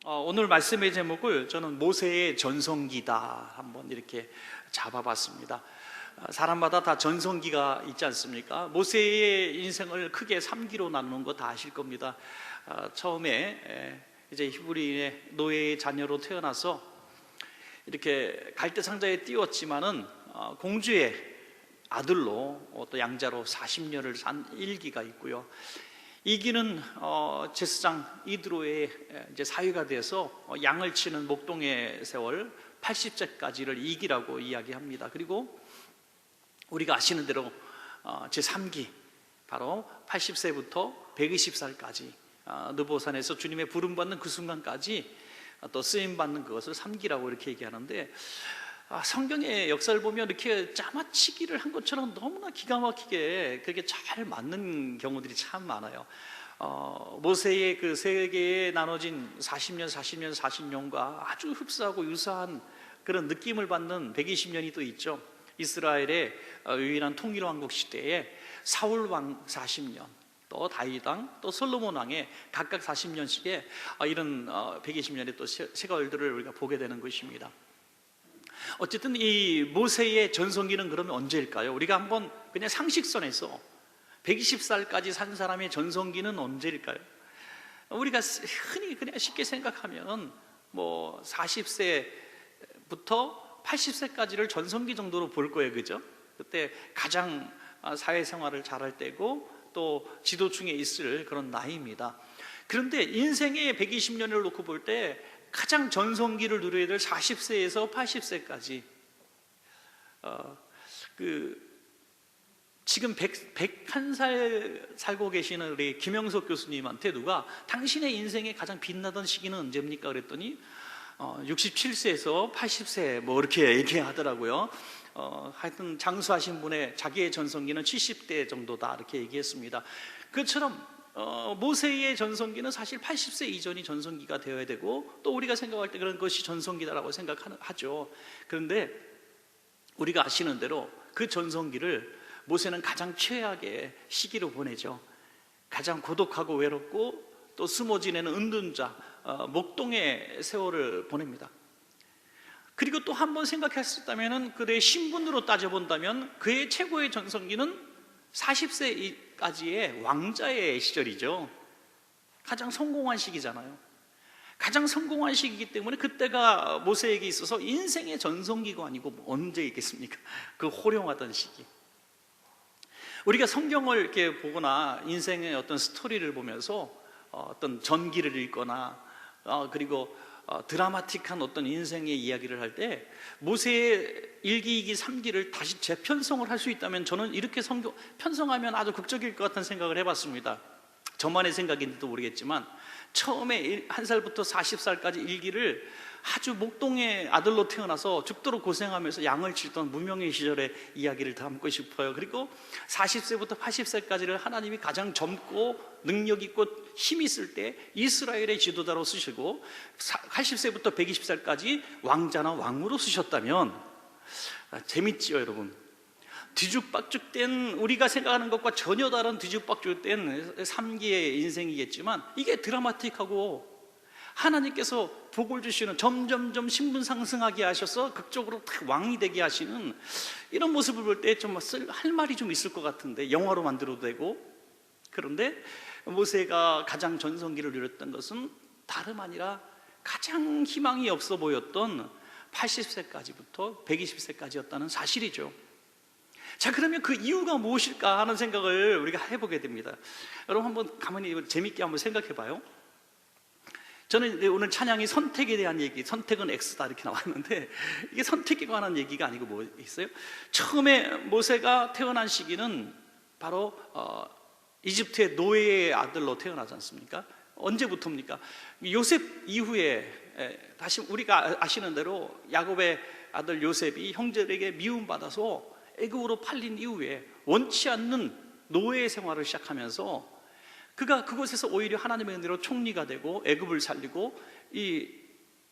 오늘 말씀의 제목을 저는 모세의 전성기다 한번 이렇게 잡아봤습니다. 사람마다 다 전성기가 있지 않습니까? 모세의 인생을 크게 3기로 나누는 거 다 아실 겁니다. 처음에 이제 히브리인의 노예의 자녀로 태어나서 이렇게 갈대 상자에 띄웠지만은 공주의 아들로 또 양자로 40년을 산 1기가 있고요. 2기는 제사장 이드로의 이제 사위가 돼서 양을 치는 목동의 세월 80세까지를 2기라고 이야기합니다. 그리고 우리가 아시는 대로 제3기 바로 80세부터 120살까지 느보산에서 주님의 부름받는 그 순간까지 또 쓰임받는 그것을 3기라고 이렇게 얘기하는데, 성경의 역사를 보면 이렇게 짜맞추기를 한 것처럼 너무나 기가 막히게 그렇게 잘 맞는 경우들이 참 많아요. 모세의 그 세 개에 나눠진 40년, 40년, 40년과 아주 흡사하고 유사한 그런 느낌을 받는 120년이 또 있죠. 이스라엘의 유일한 통일왕국 시대에 사울 왕 40년, 또 다윗 왕, 또 솔로몬 왕의 각각 40년씩의 이런 120년의 또 세월들을 우리가 보게 되는 것입니다. 어쨌든 이 모세의 전성기는 그러면 언제일까요? 우리가 한번 그냥 상식선에서 120살까지 산 사람의 전성기는 언제일까요? 우리가 흔히 그냥 쉽게 생각하면 뭐 40세부터 80세까지를 전성기 정도로 볼 거예요, 그죠? 그때 가장 사회생활을 잘할 때고 또 지도층에 있을 그런 나이입니다. 그런데 인생의 120년을 놓고 볼 때 가장 전성기를 누려야 될 40세에서 80세까지 지금 101살 살고 계시는 우리 김영석 교수님한테 누가 당신의 인생에 가장 빛나던 시기는 언제입니까? 그랬더니 67세에서 80세 뭐 이렇게 얘기하더라고요. 하여튼 장수하신 분의 자기의 전성기는 70대 정도다 이렇게 얘기했습니다. 그처럼 모세의 전성기는 사실 80세 이전이 전성기가 되어야 되고, 또 우리가 생각할 때 그런 것이 전성기다라고 생각하죠. 그런데 우리가 아시는 대로 그 전성기를 모세는 가장 최악의 시기로 보내죠. 가장 고독하고 외롭고 또 숨어 지내는 은둔자, 목동의 세월을 보냅니다. 그리고 또 한 번 생각했었다면 그의 신분으로 따져본다면 그의 최고의 전성기는 40세까지의 왕자의 시절이죠. 가장 성공한 시기잖아요. 가장 성공한 시기이기 때문에 그때가 모세에게 있어서 인생의 전성기가 아니고 언제 있겠습니까? 그 호령하던 시기. 우리가 성경을 이렇게 보거나 인생의 어떤 스토리를 보면서 어떤 전기를 읽거나 그리고 드라마틱한 어떤 인생의 이야기를 할 때 모세의 1기, 2기, 3기를 다시 재편성을 할 수 있다면 저는 이렇게 성경 편성하면 아주 극적일 것 같은 생각을 해봤습니다. 저만의 생각인지도 모르겠지만 처음에 1살부터 40살까지 1기를 아주 목동의 아들로 태어나서 죽도록 고생하면서 양을 치던 무명의 시절의 이야기를 담고 싶어요. 그리고 40세부터 80세까지를 하나님이 가장 젊고 능력 있고 힘 있을 때 이스라엘의 지도자로 쓰시고 80세부터 120살까지 왕자나 왕으로 쓰셨다면 재밌지요, 여러분? 뒤죽박죽된, 우리가 생각하는 것과 전혀 다른 뒤죽박죽된 3기의 인생이겠지만 이게 드라마틱하고 하나님께서 복을 주시는, 점점점 신분 상승하게 하셔서 극적으로 딱 왕이 되게 하시는 이런 모습을 볼 때 좀 할 말이 좀 있을 것 같은데, 영화로 만들어도 되고. 그런데 모세가 가장 전성기를 누렸던 것은 다름 아니라 가장 희망이 없어 보였던 80세까지부터 120세까지였다는 사실이죠. 자, 그러면 그 이유가 무엇일까 하는 생각을 우리가 해보게 됩니다. 여러분 한번 가만히 재밌게 한번 생각해 봐요. 저는 오늘 찬양이 선택에 대한 얘기, 선택은 X다 이렇게 나왔는데 이게 선택에 관한 얘기가 아니고 뭐 있어요? 처음에 모세가 태어난 시기는 바로 이집트의 노예의 아들로 태어나지 않습니까? 언제부터입니까? 요셉 이후에 다시 우리가 아시는 대로 야곱의 아들 요셉이 형제들에게 미움받아서 애굽으로 팔린 이후에 원치 않는 노예 생활을 시작하면서 그가 그곳에서 오히려 하나님의 은혜로 총리가 되고 애굽을 살리고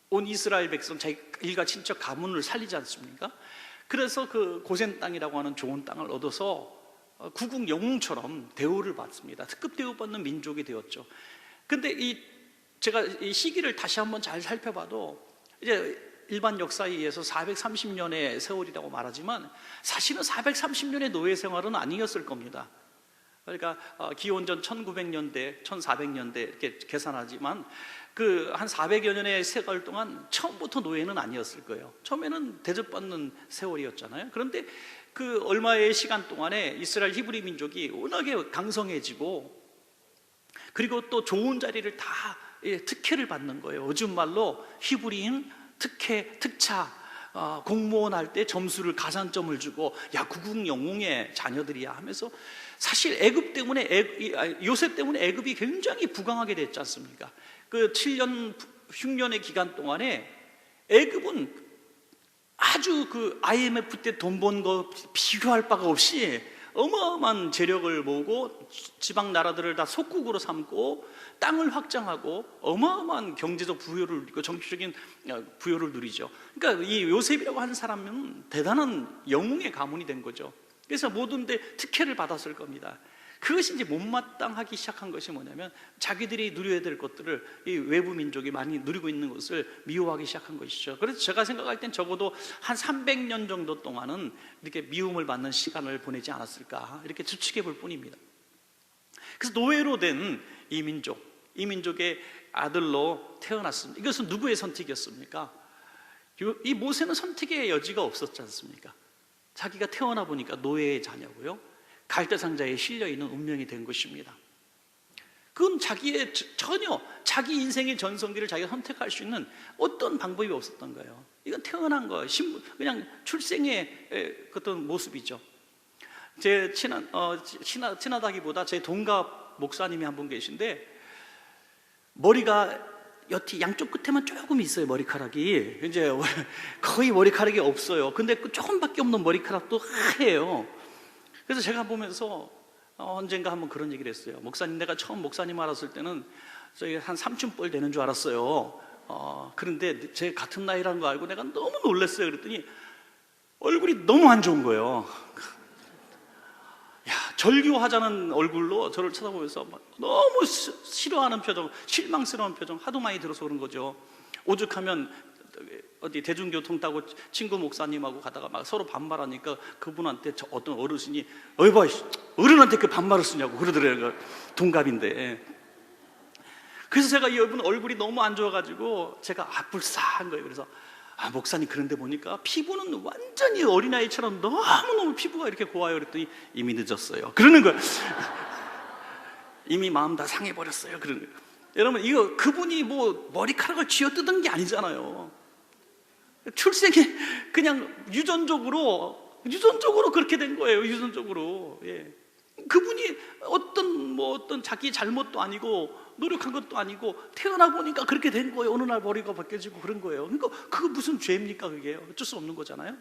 온 이스라엘 백성 자기 일가 친척 가문을 살리지 않습니까? 그래서 그 고센 땅이라고 하는 좋은 땅을 얻어서 구국 영웅처럼 대우를 받습니다. 특급 대우받는 민족이 되었죠. 근데 이 제가 이 시기를 다시 한번 잘 살펴봐도 이제 일반 역사에 의해서 430년의 세월이라고 말하지만 사실은 430년의 노예 생활은 아니었을 겁니다. 그러니까 기원전 1900년대, 1400년대 이렇게 계산하지만 그 한 400여 년의 세월 동안 처음부터 노예는 아니었을 거예요. 처음에는 대접받는 세월이었잖아요. 그런데 그 얼마의 시간 동안에 이스라엘 히브리 민족이 워낙에 강성해지고, 그리고 또 좋은 자리를 다 특혜를 받는 거예요. 요즘 말로 히브리인 특혜, 특차, 공무원 할 때 점수를 가산점을 주고, 야, 국웅 영웅의 자녀들이야 하면서, 사실 애굽 때문에 요셉 때문에 애굽이 굉장히 부강하게 됐지 않습니까? 그 7년 6년의 기간 동안에 애굽은 아주 그 IMF 때 돈 번 거 비교할 바가 없이 어마어마한 재력을 모으고 지방 나라들을 다 속국으로 삼고 땅을 확장하고 어마어마한 경제적 부여를 누리고 정치적인 부여를 누리죠. 그러니까 이 요셉이라고 하는 사람은 대단한 영웅의 가문이 된 거죠. 그래서 모든 데 특혜를 받았을 겁니다. 그것이 이제 못마땅하기 시작한 것이 뭐냐면, 자기들이 누려야 될 것들을 이 외부 민족이 많이 누리고 있는 것을 미워하기 시작한 것이죠. 그래서 제가 생각할 땐 적어도 한 300년 정도 동안은 이렇게 미움을 받는 시간을 보내지 않았을까, 이렇게 추측해 볼 뿐입니다. 그래서 노예로 된 이 민족의 아들로 태어났습니다. 이것은 누구의 선택이었습니까? 이 모세는 선택의 여지가 없었지 않습니까? 자기가 태어나 보니까 노예의 자녀고요, 갈대상자에 실려있는 운명이 된 것입니다. 그건 전혀 자기 인생의 전성기를 자기가 선택할 수 있는 어떤 방법이 없었던 거예요. 이건 태어난 거예요. 그냥 출생의 어떤 모습이죠. 제 친하다기보다 제 동갑 목사님이 한 분 계신데, 머리가 여티 양쪽 끝에만 조금 있어요. 머리카락이 이제 거의 머리카락이 없어요. 근데 그 조금밖에 없는 머리카락도 하얘요. 그래서 제가 보면서 언젠가 한번 그런 얘기를 했어요. 목사님, 내가 처음 목사님 알았을 때는 저희 한 삼촌뻘 되는 줄 알았어요. 그런데 제 같은 나이라는 거 알고 내가 너무 놀랐어요. 그랬더니 얼굴이 너무 안 좋은 거예요. 야, 절규하자는 얼굴로 저를 쳐다보면서 너무 싫어하는 표정, 실망스러운 표정 하도 많이 들어서 그런 거죠. 오죽하면 어디 대중교통 타고 친구 목사님하고 가다가 막 서로 반말하니까 그분한테 어떤 어르신이 어이 봐, 어른한테 그 반말을 쓰냐고 그러더래요. 동갑인데. 그래서 제가 이분 얼굴이 너무 안 좋아가지고 제가 불쌍한 거예요. 그래서 목사님, 그런데 보니까 피부는 완전히 어린아이처럼 너무너무 피부가 이렇게 고와요. 그랬더니 이미 늦었어요. 그러는 거예요. 이미 마음 다 상해버렸어요. 그러는 거예요. 여러분, 이거 그분이 뭐 머리카락을 쥐어뜯은 게 아니잖아요. 출생이 그냥 유전적으로 그렇게 된 거예요. 유전적으로. 예. 그분이 어떤 자기 잘못도 아니고 노력한 것도 아니고 태어나 보니까 그렇게 된 거예요. 어느 날 머리가 벗겨지고 그런 거예요. 그러니까 그거 무슨 죄입니까? 그게 어쩔 수 없는 거잖아요.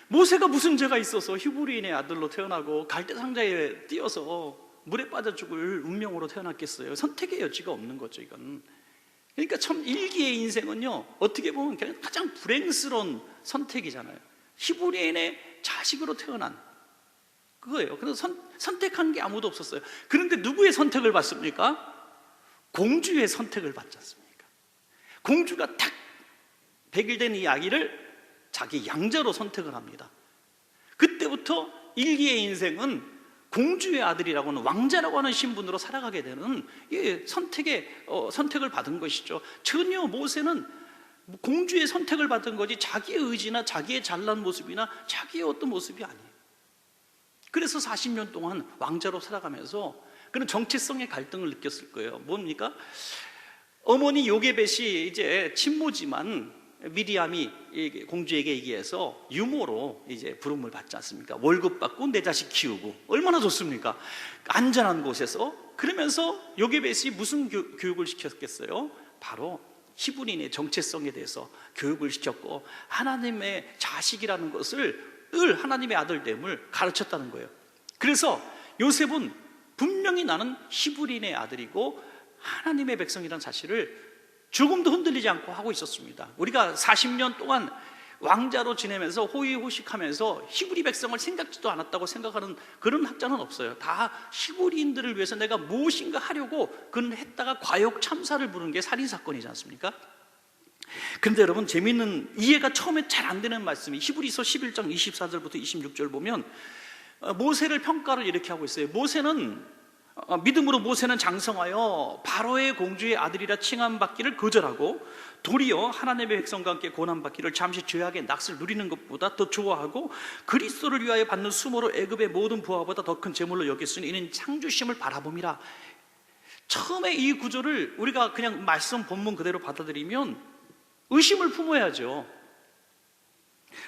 모세가 무슨 죄가 있어서 히브리인의 아들로 태어나고 갈대상자에 띄어서 물에 빠져 죽을 운명으로 태어났겠어요? 선택의 여지가 없는 거죠, 이건. 그러니까 참 일기의 인생은요, 어떻게 보면 그냥 가장 불행스러운 선택이잖아요. 히브리인의 자식으로 태어난 그거예요. 그래서 선택한 게 아무도 없었어요. 그런데 누구의 선택을 받습니까? 공주의 선택을 받지 않습니까? 공주가 탁 100일 된 이 아기를 자기 양자로 선택을 합니다. 그때부터 일기의 인생은 공주의 아들이라고 하는, 왕자라고 하는 신분으로 살아가게 되는 선택을 받은 것이죠. 전혀 모세는 공주의 선택을 받은 거지 자기의 의지나 자기의 잘난 모습이나 자기의 어떤 모습이 아니에요. 그래서 40년 동안 왕자로 살아가면서 그런 정체성의 갈등을 느꼈을 거예요. 뭡니까? 어머니 요게벳이 이제 친모지만 미리암이 공주에게 얘기해서 유모로 이제 부름을 받지 않습니까? 월급 받고 내 자식 키우고 얼마나 좋습니까? 안전한 곳에서. 그러면서 요게벳이 무슨 교육을 시켰겠어요? 바로 히브리인의 정체성에 대해서 교육을 시켰고, 하나님의 자식이라는 것을 늘 하나님의 아들됨을 가르쳤다는 거예요. 그래서 요셉은 분명히 나는 히브리인의 아들이고 하나님의 백성이라는 사실을 조금도 흔들리지 않고 하고 있었습니다. 우리가 40년 동안 왕자로 지내면서 호의호식하면서 히브리 백성을 생각지도 않았다고 생각하는 그런 학자는 없어요. 다 히브리인들을 위해서 내가 무엇인가 하려고 그는 했다가 과욕 참사를 부른 게 살인사건이지 않습니까? 그런데 여러분, 재미있는, 이해가 처음에 잘 안 되는 말씀이 히브리서 11장 24절부터 26절 보면 모세를 평가를 이렇게 하고 있어요. 믿음으로 모세는 장성하여 바로의 공주의 아들이라 칭함받기를 거절하고 도리어 하나님의 백성과 함께 고난받기를 잠시 죄악의 낙을 누리는 것보다 더 좋아하고 그리스도를 위하여 받는 수모로 애굽의 모든 부하보다 더 큰 재물로 여겼으니 이는 창조심을 바라봄이라. 처음에 이 구절을 우리가 그냥 말씀 본문 그대로 받아들이면 의심을 품어야죠.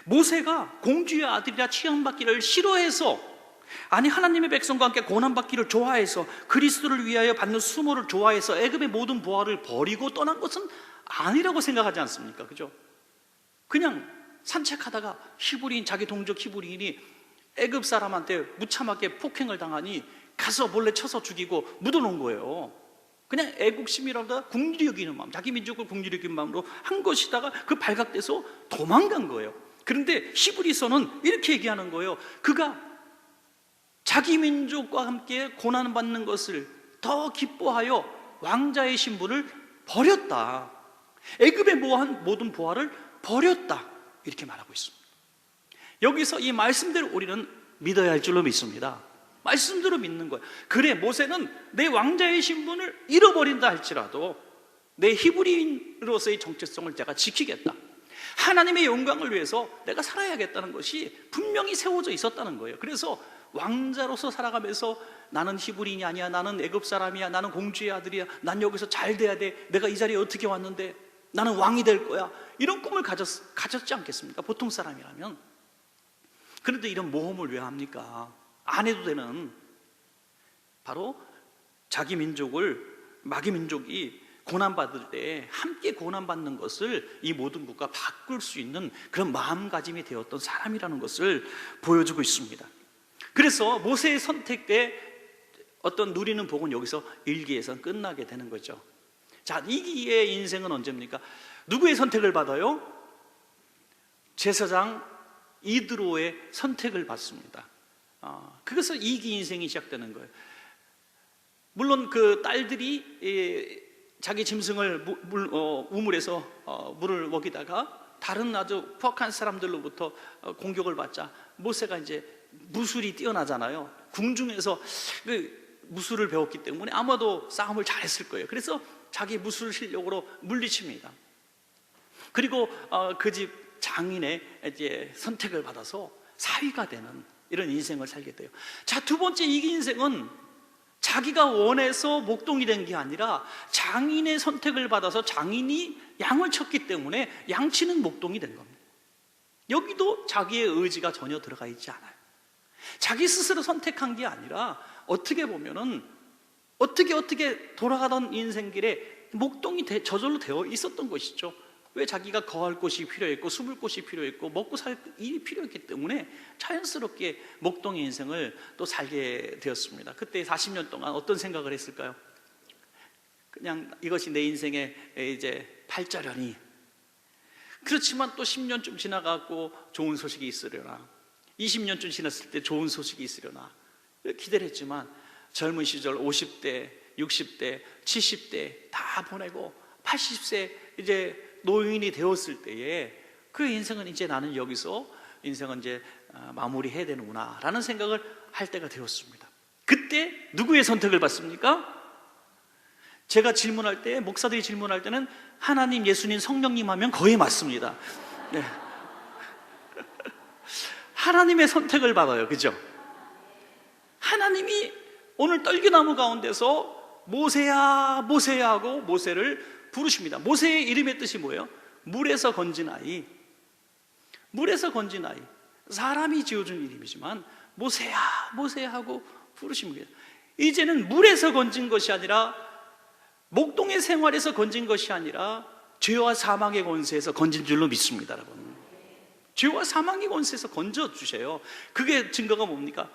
모세가 공주의 아들이라 칭함받기를 싫어해서, 아니 하나님의 백성과 함께 고난받기를 좋아해서 그리스도를 위하여 받는 수모를 좋아해서 애굽의 모든 부하를 버리고 떠난 것은 아니라고 생각하지 않습니까? 그죠? 그냥 산책하다가 히브리인, 자기 동족 히브리인이 애굽 사람한테 무참하게 폭행을 당하니 가서 몰래 쳐서 죽이고 묻어놓은 거예요. 그냥 애국심이라보다 국리를 여기는 마음, 자기 민족을 국리를 여기는 마음으로 한 것이다가 그 발각돼서 도망간 거예요. 그런데 히브리서는 이렇게 얘기하는 거예요. 그가 자기 민족과 함께 고난받는 것을 더 기뻐하여 왕자의 신분을 버렸다. 애굽의 모든 보화를 버렸다. 이렇게 말하고 있습니다. 여기서 이 말씀대로 우리는 믿어야 할 줄로 믿습니다. 말씀대로 믿는 거예요. 그래, 모세는 내 왕자의 신분을 잃어버린다 할지라도 내 히브리인으로서의 정체성을 내가 지키겠다, 하나님의 영광을 위해서 내가 살아야겠다는 것이 분명히 세워져 있었다는 거예요. 그래서 왕자로서 살아가면서 나는 히브리인이 아니야, 나는 애굽 사람이야, 나는 공주의 아들이야, 난 여기서 잘 돼야 돼, 내가 이 자리에 어떻게 왔는데 나는 왕이 될 거야, 이런 꿈을 가졌지 않겠습니까? 보통 사람이라면. 그런데 이런 모험을 왜 합니까? 안 해도 되는, 바로 자기 민족을, 마귀 민족이 고난받을 때 함께 고난받는 것을 이 모든 국가 바꿀 수 있는 그런 마음가짐이 되었던 사람이라는 것을 보여주고 있습니다. 그래서 모세의 선택 때 어떤 누리는 복은 여기서 1기에서 끝나게 되는 거죠. 자, 2기의 인생은 언제입니까? 누구의 선택을 받아요? 제사장 이드로의 선택을 받습니다. 그래서 2기 인생이 시작되는 거예요. 물론 그 딸들이 자기 짐승을 우물에서 물을 먹이다가 다른 아주 포악한 사람들로부터 공격을 받자 모세가 이제 무술이 뛰어나잖아요. 궁중에서 그 무술을 배웠기 때문에 아마도 싸움을 잘했을 거예요. 그래서 자기 무술 실력으로 물리칩니다. 그리고 그 집 장인의 이제 선택을 받아서 사위가 되는 이런 인생을 살게 돼요. 자, 두 번째, 이 인생은 자기가 원해서 목동이 된 게 아니라 장인의 선택을 받아서 장인이 양을 쳤기 때문에 양치는 목동이 된 겁니다. 여기도 자기의 의지가 전혀 들어가 있지 않아요. 자기 스스로 선택한 게 아니라 어떻게 보면은 어떻게 돌아가던 인생길에 목동이 저절로 되어 있었던 것이죠. 왜? 자기가 거할 곳이 필요했고 숨을 곳이 필요했고 먹고 살 일이 필요했기 때문에 자연스럽게 목동의 인생을 또 살게 되었습니다. 그때 40년 동안 어떤 생각을 했을까요? 그냥 이것이 내 인생의 이제 팔자련이, 그렇지만 또 10년쯤 지나가고 좋은 소식이 있으려나, 20년쯤 지났을 때 좋은 소식이 있으려나 기대를 했지만 젊은 시절 50대, 60대, 70대 다 보내고 80세 이제 노인이 되었을 때에 그 인생은 이제 나는 여기서 인생은 이제 마무리해야 되는구나 라는 생각을 할 때가 되었습니다. 그때 누구의 선택을 받습니까? 제가 질문할 때, 목사들이 질문할 때는 하나님, 예수님, 성령님 하면 거의 맞습니다. 네. 하나님의 선택을 받아요. 그죠? 하나님이 오늘 떨기나무 가운데서 모세야 모세야 하고 모세를 부르십니다. 모세의 이름의 뜻이 뭐예요? 물에서 건진 아이. 물에서 건진 아이. 사람이 지어준 이름이지만 모세야 모세야 하고 부르십니다. 이제는 물에서 건진 것이 아니라, 목동의 생활에서 건진 것이 아니라 죄와 사망의 권세에서 건진 줄로 믿습니다. 여러분, 죄와 사망의 권세에서 건져주세요. 그게 증거가 뭡니까?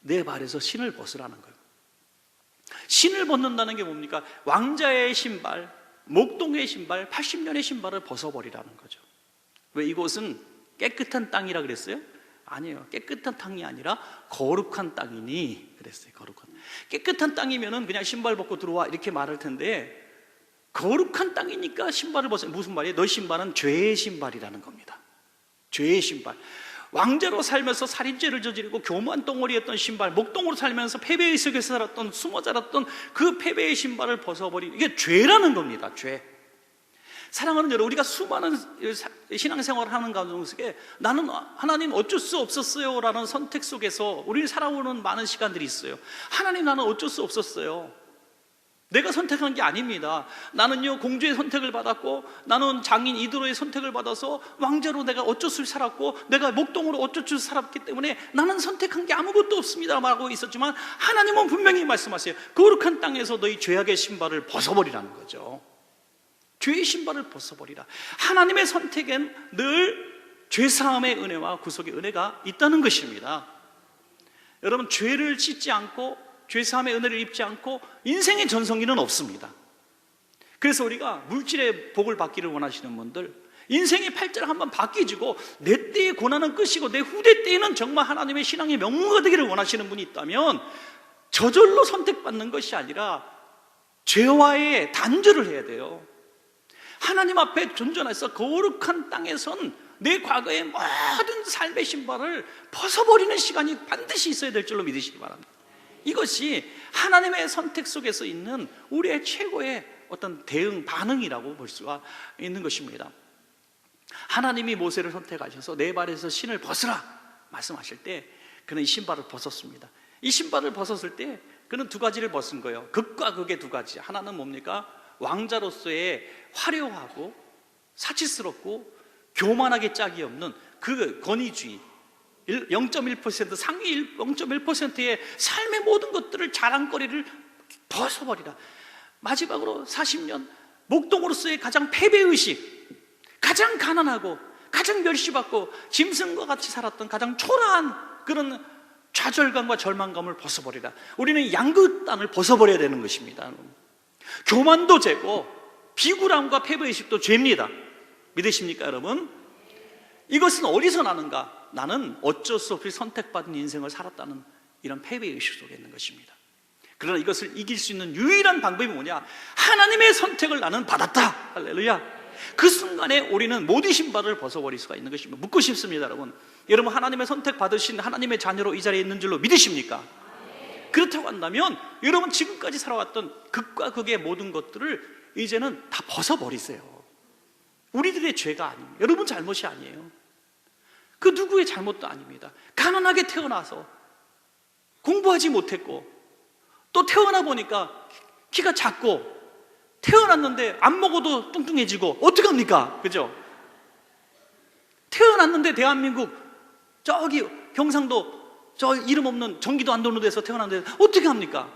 내 발에서 신을 벗으라는 거예요. 신을 벗는다는 게 뭡니까? 왕자의 신발, 목동의 신발, 80년의 신발을 벗어버리라는 거죠. 왜 이곳은 깨끗한 땅이라 그랬어요? 아니에요. 깨끗한 땅이 아니라 거룩한 땅이니 그랬어요. 거룩한. 깨끗한 땅이면은 그냥 신발 벗고 들어와 이렇게 말할 텐데, 거룩한 땅이니까 신발을 벗어요. 무슨 말이에요? 너 신발은 죄의 신발이라는 겁니다. 죄의 신발. 왕자로 살면서 살인죄를 저지르고 교만 덩어리였던 신발, 목동으로 살면서 패배의 속에서 살았던, 숨어 자랐던 그 패배의 신발을 벗어버린, 이게 죄라는 겁니다. 죄. 사랑하는 여러분, 우리가 수많은 신앙생활을 하는 가운데 속에 나는 하나님 어쩔 수 없었어요 라는 선택 속에서 우리를 살아오는 많은 시간들이 있어요. 하나님, 나는 어쩔 수 없었어요. 내가 선택한 게 아닙니다. 나는요, 공주의 선택을 받았고, 나는 장인 이드로의 선택을 받아서 왕자로 내가 어쩔 수 살았고, 내가 목동으로 어쩔 수 살았기 때문에 나는 선택한 게 아무것도 없습니다 말하고 있었지만, 하나님은 분명히 말씀하세요. 거룩한 땅에서 너희 죄악의 신발을 벗어버리라는 거죠. 죄의 신발을 벗어버리라. 하나님의 선택엔 늘 죄사함의 은혜와 구속의 은혜가 있다는 것입니다. 여러분, 죄를 씻지 않고 죄사함의 은혜를 입지 않고 인생의 전성기는 없습니다. 그래서 우리가 물질의 복을 받기를 원하시는 분들, 인생의 팔자를 한번 바뀌지고 내 때의 고난은 끝이고 내 후대 때에는 정말 하나님의 신앙의 명문가 되기를 원하시는 분이 있다면, 저절로 선택받는 것이 아니라 죄와의 단절을 해야 돼요. 하나님 앞에 존전해서 거룩한 땅에선 내 과거의 모든 삶의 신발을 벗어버리는 시간이 반드시 있어야 될 줄로 믿으시기 바랍니다. 이것이 하나님의 선택 속에서 있는 우리의 최고의 어떤 대응, 반응이라고 볼 수가 있는 것입니다. 하나님이 모세를 선택하셔서 내 발에서 신을 벗으라 말씀하실 때 그는 이 신발을 벗었습니다. 이 신발을 벗었을 때 그는 두 가지를 벗은 거예요. 극과 극의 두 가지. 하나는 뭡니까? 왕자로서의 화려하고 사치스럽고 교만하게 짝이 없는 그 권위주의, 0.1% 상위 0.1%의 삶의 모든 것들을 자랑거리를 벗어버리라. 마지막으로 40년 목동으로서의 가장 패배의식, 가장 가난하고 가장 멸시받고 짐승과 같이 살았던 가장 초라한 그런 좌절감과 절망감을 벗어버리라. 우리는 양그 땅을 벗어버려야 되는 것입니다. 교만도 죄고 비굴함과 패배의식도 죄입니다. 믿으십니까 여러분? 이것은 어디서 나는가? 나는 어쩔 수 없이 선택받은 인생을 살았다는 이런 패배의식 속에 있는 것입니다. 그러나 이것을 이길 수 있는 유일한 방법이 뭐냐? 하나님의 선택을 나는 받았다. 할렐루야. 그 순간에 우리는 모든 신발을 벗어버릴 수가 있는 것입니다. 묻고 싶습니다 여러분. 여러분, 하나님의 선택 받으신 하나님의 자녀로 이 자리에 있는 줄로 믿으십니까? 그렇다고 한다면 여러분, 지금까지 살아왔던 극과 극의 모든 것들을 이제는 다 벗어버리세요. 우리들의 죄가 아닙니다. 여러분 잘못이 아니에요. 그 누구의 잘못도 아닙니다. 가난하게 태어나서 공부하지 못했고, 또 태어나 보니까 키가 작고, 태어났는데 안 먹어도 뚱뚱해지고 어떡합니까? 그죠? 태어났는데 대한민국 저기 경상도 저 이름 없는 전기도 안 도는 데서 태어났는데 어떻게 합니까?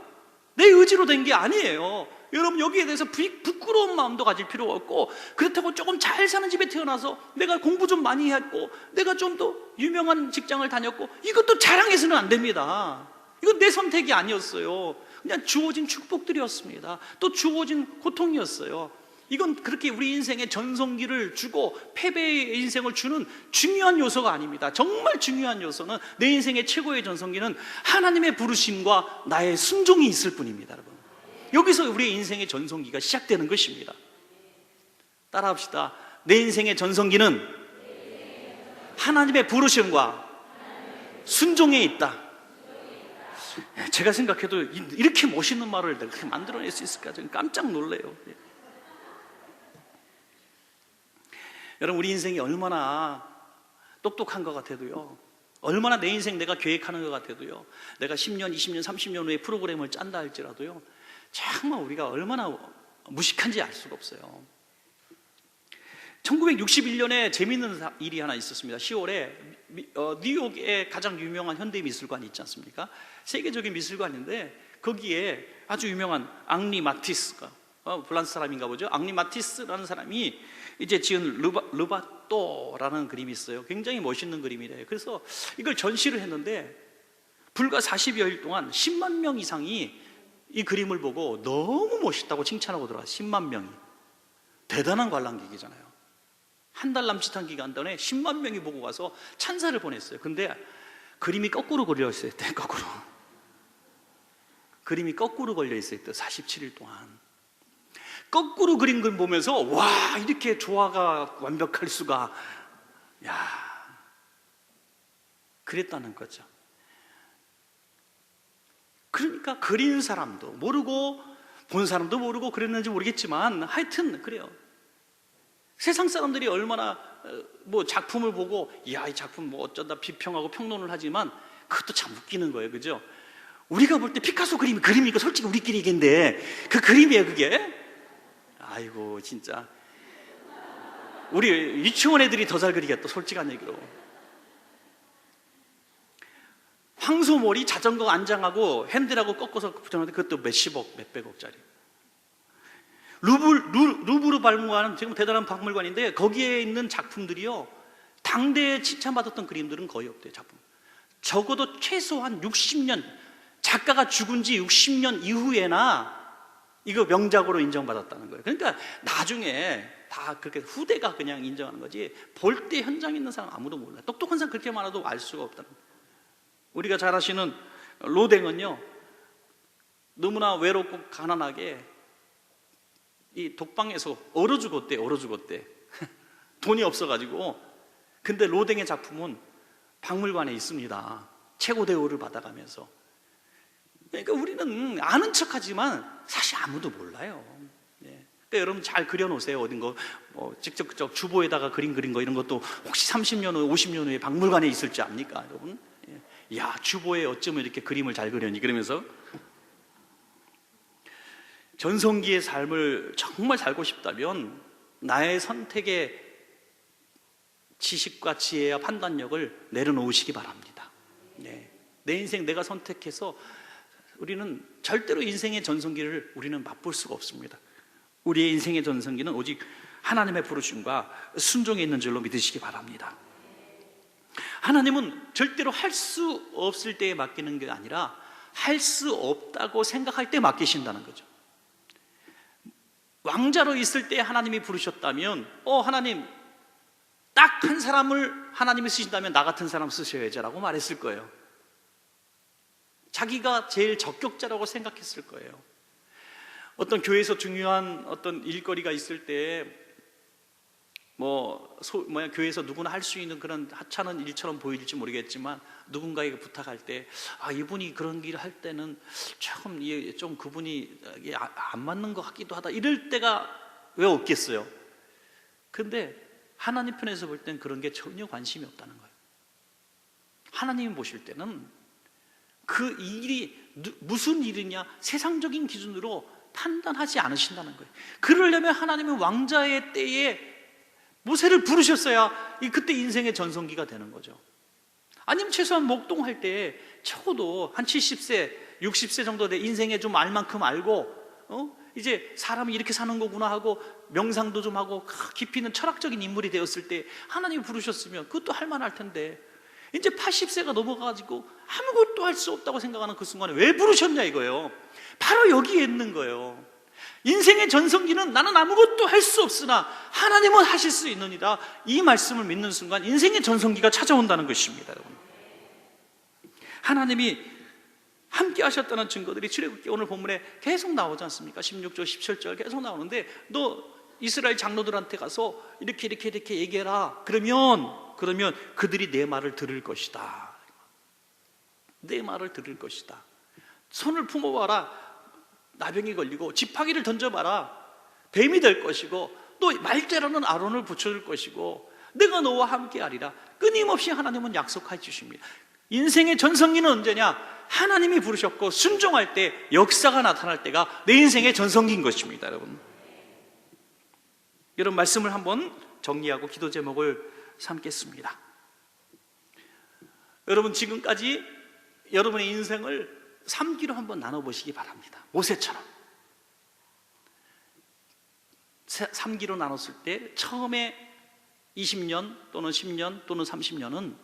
내 의지로 된 게 아니에요. 여러분, 여기에 대해서 부끄러운 마음도 가질 필요가 없고, 그렇다고 조금 잘 사는 집에 태어나서 내가 공부 좀 많이 했고 내가 좀 더 유명한 직장을 다녔고, 이것도 자랑해서는 안 됩니다. 이건 내 선택이 아니었어요. 그냥 주어진 축복들이었습니다. 또 주어진 고통이었어요. 이건 그렇게 우리 인생의 전성기를 주고 패배의 인생을 주는 중요한 요소가 아닙니다. 정말 중요한 요소는, 내 인생의 최고의 전성기는 하나님의 부르심과 나의 순종이 있을 뿐입니다. 여러분, 여기서 우리의 인생의 전성기가 시작되는 것입니다. 따라합시다. 내 인생의 전성기는 하나님의 부르심과 순종에 있다. 제가 생각해도 이렇게 멋있는 말을 내가 그렇게 만들어낼 수 있을까 저는 깜짝 놀래요. 여러분, 우리 인생이 얼마나 똑똑한 것 같아도요, 얼마나 내 인생 내가 계획하는 것 같아도요, 내가 10년, 20년, 30년 후에 프로그램을 짠다 할지라도요, 정말 우리가 얼마나 무식한지 알 수가 없어요. 1961년에 재미있는 일이 하나 있었습니다. 10월에 뉴욕에 가장 유명한 현대미술관이 있지 않습니까? 세계적인 미술관인데 거기에 아주 유명한 앙리 마티스가, 프랑스 사람인가 보죠. 앙리 마티스라는 사람이 이제 지은 르바또라는 그림이 있어요. 굉장히 멋있는 그림이래요. 그래서 이걸 전시를 했는데 불과 40여일 동안 10만 명 이상이 이 그림을 보고 너무 멋있다고 칭찬하고 들어왔어요. 10만 명이. 대단한 관람객이잖아요. 한 달 남짓한 기간 동안에 10만 명이 보고 가서 찬사를 보냈어요. 근데 그림이 거꾸로 걸려 있어요. 거꾸로. 그림이 거꾸로 걸려 있어요. 47일 동안. 거꾸로 그린 걸 보면서 와, 이렇게 조화가 완벽할 수가. 야, 그랬다는 거죠. 그러니까 그린 사람도 모르고 본 사람도 모르고 그랬는지 모르겠지만 하여튼 그래요. 세상 사람들이 얼마나 뭐 작품을 보고 야, 이 작품 뭐 어쩌다 비평하고 평론을 하지만 그것도 참 웃기는 거예요. 그죠? 우리가 볼 때 피카소 그림이니까 솔직히 우리끼리 얘기인데 그 그림이에요, 그게. 아이고, 진짜 우리 유치원 애들이 더 잘 그리겠다, 솔직한 얘기로. 황소몰이 자전거 안장하고 핸들하고 꺾어서 붙여놨는데 그것도 몇십억, 몇백억짜리. 루브르 박물관은 지금 대단한 박물관인데 거기에 있는 작품들이요, 당대에 칭찬받았던 그림들은 거의 없대요. 작품 적어도 최소한 60년, 작가가 죽은 지 60년 이후에나 이거 명작으로 인정받았다는 거예요. 그러니까 나중에 다 그렇게 후대가 그냥 인정하는 거지 볼 때 현장에 있는 사람 아무도 몰라요. 똑똑한 사람 그렇게 많아도 알 수가 없다는 거예요. 우리가 잘 아시는 로댕은요, 너무나 외롭고 가난하게 이 독방에서 얼어 죽었대. 돈이 없어가지고. 근데 로댕의 작품은 박물관에 있습니다. 최고 대우를 받아가면서. 그러니까 우리는 아는 척하지만 사실 아무도 몰라요. 그러니까 여러분 잘 그려놓으세요. 어딘가 직접 주보에다가 그린 거 이런 것도 혹시 30년 후에 50년 후에 박물관에 있을지 압니까, 여러분? 야, 주보에 어쩌면 이렇게 그림을 잘 그려니. 그러면서 전성기의 삶을 정말 살고 싶다면 나의 선택의 지식과 지혜와 판단력을 내려놓으시기 바랍니다. 내 인생 내가 선택해서 우리는 절대로 인생의 전성기를 우리는 맛볼 수가 없습니다. 우리의 인생의 전성기는 오직 하나님의 부르심과 순종에 있는 줄로 믿으시기 바랍니다. 하나님은 절대로 할 수 없을 때에 맡기는 게 아니라 할 수 없다고 생각할 때 맡기신다는 거죠. 왕자로 있을 때 하나님이 부르셨다면 하나님 딱 한 사람을 하나님이 쓰신다면 나 같은 사람 쓰셔야지 라고 말했을 거예요. 자기가 제일 적격자라고 생각했을 거예요. 어떤 교회에서 중요한 어떤 일거리가 있을 때 교회에서 누구나 할 수 있는 그런 하찮은 일처럼 보일지 모르겠지만 누군가에게 부탁할 때 이분이 그런 일을 할 때는 좀 그분이 안 맞는 것 같기도 하다, 이럴 때가 왜 없겠어요? 근데 하나님 편에서 볼 땐 그런 게 전혀 관심이 없다는 거예요. 하나님이 보실 때는 그 일이 무슨 일이냐 세상적인 기준으로 판단하지 않으신다는 거예요. 그러려면 하나님은 왕자의 때에 모세를 부르셨어야 그때 인생의 전성기가 되는 거죠. 아니면 최소한 목동할 때 적어도 한 70세, 60세 정도 돼 인생에 좀 알 만큼 알고 이제 사람이 이렇게 사는 거구나 하고 명상도 좀 하고 깊이 있는 철학적인 인물이 되었을 때 하나님이 부르셨으면 그것도 할 만할 텐데 이제 80세가 넘어가지고 아무것도 할 수 없다고 생각하는 그 순간에 왜 부르셨냐 이거예요. 바로 여기에 있는 거예요. 인생의 전성기는 나는 아무것도 할 수 없으나 하나님은 하실 수 있느니라, 이 말씀을 믿는 순간 인생의 전성기가 찾아온다는 것입니다. 여러분, 하나님이 함께 하셨다는 증거들이 출애굽기 오늘 본문에 계속 나오지 않습니까? 16절 17절 계속 나오는데 너 이스라엘 장로들한테 가서 이렇게 얘기해라. 그러면 그들이 내 말을 들을 것이다. 내 말을 들을 것이다. 손을 품어봐라. 나병이 걸리고 지팡이를 던져봐라. 뱀이 될 것이고 또 말자라는 아론을 붙여줄 것이고 내가 너와 함께 하리라. 끊임없이 하나님은 약속해 주십니다. 인생의 전성기는 언제냐? 하나님이 부르셨고 순종할 때 역사가 나타날 때가 내 인생의 전성기인 것입니다. 여러분 말씀을 한번 정리하고 기도 제목을 삼겠습니다. 여러분 지금까지 여러분의 인생을 3기로 한번 나눠보시기 바랍니다. 모세처럼 3기로 나눴을 때 처음에 20년 또는 10년 또는 30년은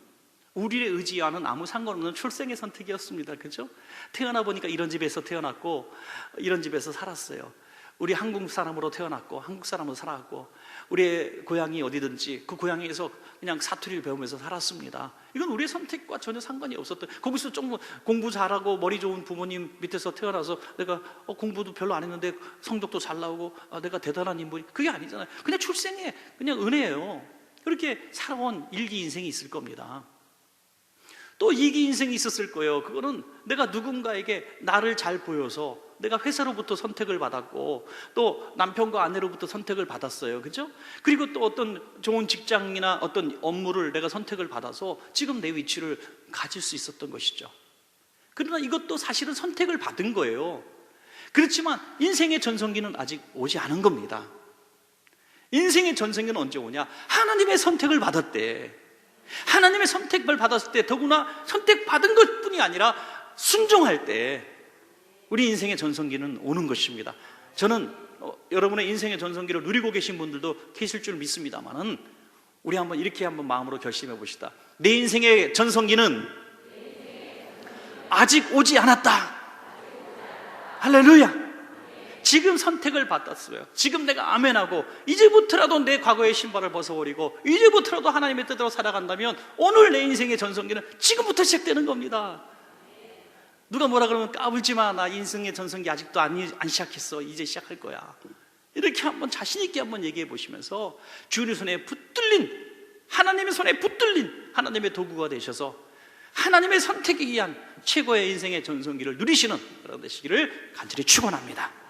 우리의 의지와는 아무 상관없는 출생의 선택이었습니다. 그렇죠? 태어나 보니까 이런 집에서 태어났고 이런 집에서 살았어요. 우리 한국 사람으로 태어났고 한국 사람으로 살았고 우리의 고향이 어디든지 그 고향에서 그냥 사투리를 배우면서 살았습니다. 이건 우리의 선택과 전혀 상관이 없었던, 거기서 좀 공부 잘하고 머리 좋은 부모님 밑에서 태어나서 내가 공부도 별로 안 했는데 성적도 잘 나오고 내가 대단한 인물이, 그게 아니잖아요. 그냥 출생의 그냥 은혜예요. 그렇게 살아온 일기 인생이 있을 겁니다. 또 이기 인생이 있었을 거예요. 그거는 내가 누군가에게 나를 잘 보여서 내가 회사로부터 선택을 받았고 또 남편과 아내로부터 선택을 받았어요. 그죠? 그리고 또 어떤 좋은 직장이나 어떤 업무를 내가 선택을 받아서 지금 내 위치를 가질 수 있었던 것이죠. 그러나 이것도 사실은 선택을 받은 거예요. 그렇지만 인생의 전성기는 아직 오지 않은 겁니다. 인생의 전성기는 언제 오냐? 하나님의 선택을 받았대. 하나님의 선택을 받았을 때, 더구나 선택받은 것뿐이 아니라 순종할 때 우리 인생의 전성기는 오는 것입니다. 저는 여러분의 인생의 전성기를 누리고 계신 분들도 계실 줄 믿습니다만은 우리 한번 이렇게 한번 마음으로 결심해 봅시다. 내 인생의 전성기는 아직 오지 않았다. 할렐루야. 지금 선택을 받았어요. 지금 내가 아멘하고 이제부터라도 내 과거의 신발을 벗어버리고 이제부터라도 하나님의 뜻대로 살아간다면 오늘 내 인생의 전성기는 지금부터 시작되는 겁니다. 누가 뭐라 그러면 까불지 마. 나 인생의 전성기 아직도 안 시작했어. 이제 시작할 거야. 이렇게 한번 자신 있게 한번 얘기해 보시면서 주님의 손에 붙들린, 하나님의 손에 붙들린 하나님의 도구가 되셔서 하나님의 선택에 의한 최고의 인생의 전성기를 누리시는 그런 되시기를 간절히 축원합니다.